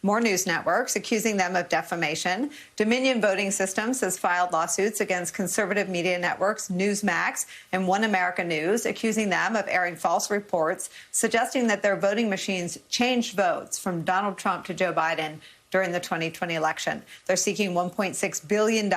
more news networks, accusing them of defamation. Dominion Voting Systems has filed lawsuits against conservative media networks Newsmax and One America News, accusing them of airing false reports suggesting that their voting machines changed votes from Donald Trump to Joe Biden during the 2020 election. They're seeking $1.6 billion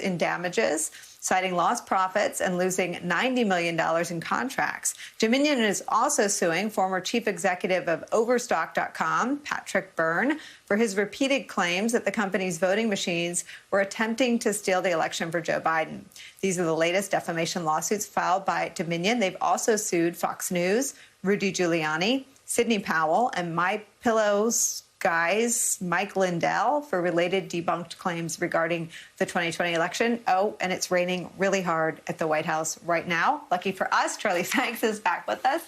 in damages, citing lost profits and losing $90 million in contracts. Dominion is also suing former chief executive of Overstock.com, Patrick Byrne, for his repeated claims that the company's voting machines were attempting to steal the election for Joe Biden. These are the latest defamation lawsuits filed by Dominion. They've also sued Fox News, Rudy Giuliani, Sidney Powell, and MyPillow's guy's Mike Lindell for related debunked claims regarding the 2020 election. Oh, and it's raining really hard at the White House right now. Lucky for us, Charlie Sykes is back with us.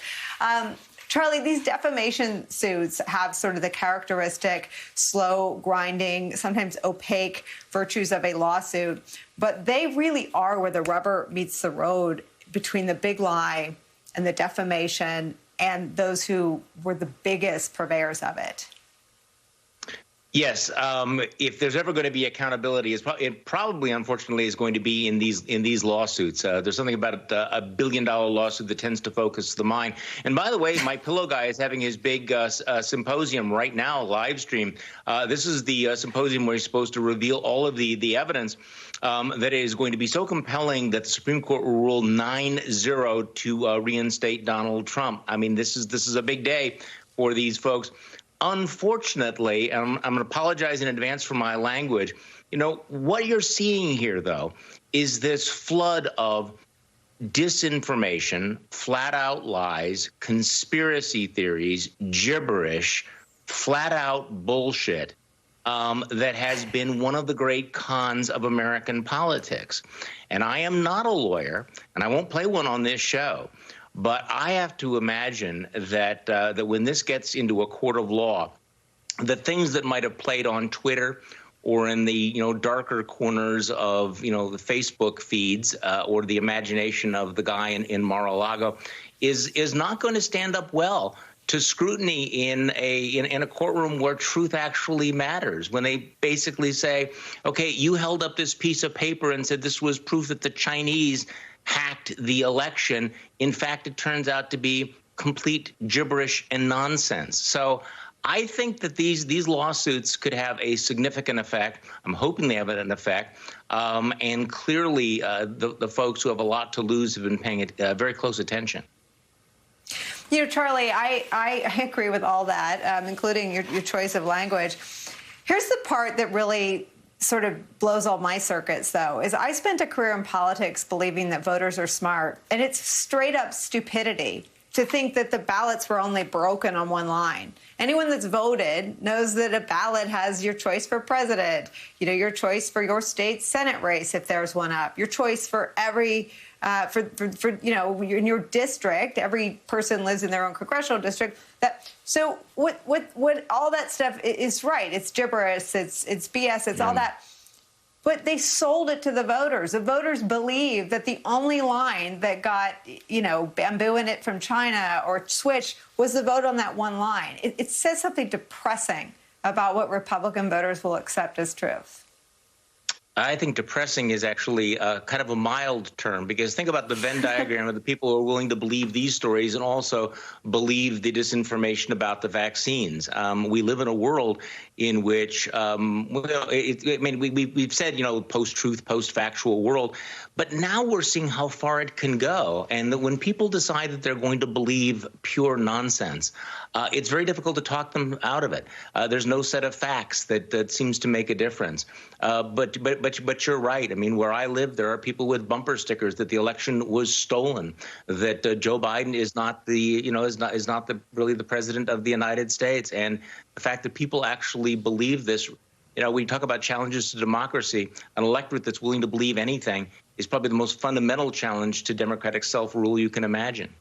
Charlie, these defamation suits have sort of the characteristic slow grinding, sometimes opaque virtues of a lawsuit, but they really are where the rubber meets the road between the big lie and the defamation and those who were the biggest purveyors of it. Yes, if there's ever going to be accountability, it probably, unfortunately, is going to be in these lawsuits. There's something about a $1 billion lawsuit that tends to focus the mind. And by the way, my pillow guy is having his big symposium right now, live stream. This is the symposium where he's supposed to reveal all of the evidence that is going to be so compelling that the Supreme Court will rule 9-0 to reinstate Donald Trump. I mean, this is a big day for these folks. Unfortunately, and I'm going to apologize in advance for my language, you know, what you're seeing here, though, is this flood of disinformation, flat-out lies, conspiracy theories, gibberish, flat-out bullshit that has been one of the great cons of American politics. And I am not a lawyer, and I won't play one on this show. But I have to imagine that that when this gets into a court of law, the things that might have played on Twitter or in the darker corners of the Facebook feeds or the imagination of the guy in Mar-a-Lago is not going to stand up well to scrutiny in a courtroom where truth actually matters. When they basically say, okay, you held up this piece of paper and said this was proof that the Chinese hacked the election. In fact, it turns out to be complete gibberish and nonsense. So I think that these lawsuits could have a significant effect. I'm hoping they have an effect. And clearly, the folks who have a lot to lose have been paying very close attention. You know, Charlie, I agree with all that, including your choice of language. Here's the part that really sort of blows all my circuits, though, is I spent a career in politics believing that voters are smart, and it's straight up stupidity to think that the ballots were only broken on one line. Anyone that's voted knows that a ballot has your choice for president, your choice for your state Senate race if there's one up, your choice for every in your district. Every person lives in their own congressional district. So what all that stuff is right. It's gibberish. It's BS. It's all that. But they sold it to the voters. The voters believe that the only line that got, bamboo in it from China or switched was the vote on that one line. It says something depressing about what Republican voters will accept as truth. I think depressing is actually kind of a mild term, because think about the Venn diagram of the people who are willing to believe these stories and also believe the disinformation about the vaccines. We live in a world in which, we've said, post-truth, post-factual world, but now we're seeing how far it can go. And that when people decide that they're going to believe pure nonsense, it's very difficult to talk them out of it. There's no set of facts that seems to make a difference. But you're right. I mean, where I live, there are people with bumper stickers that the election was stolen, that Joe Biden is not really the president of the United States. And the fact that people actually believe this, we talk about challenges to democracy. An electorate that's willing to believe anything is probably the most fundamental challenge to democratic self-rule you can imagine.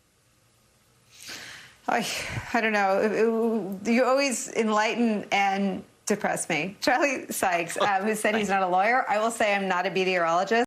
I don't know. You always enlighten and depress me. Charlie Sykes, who said he's not a lawyer. I will say I'm not a meteorologist.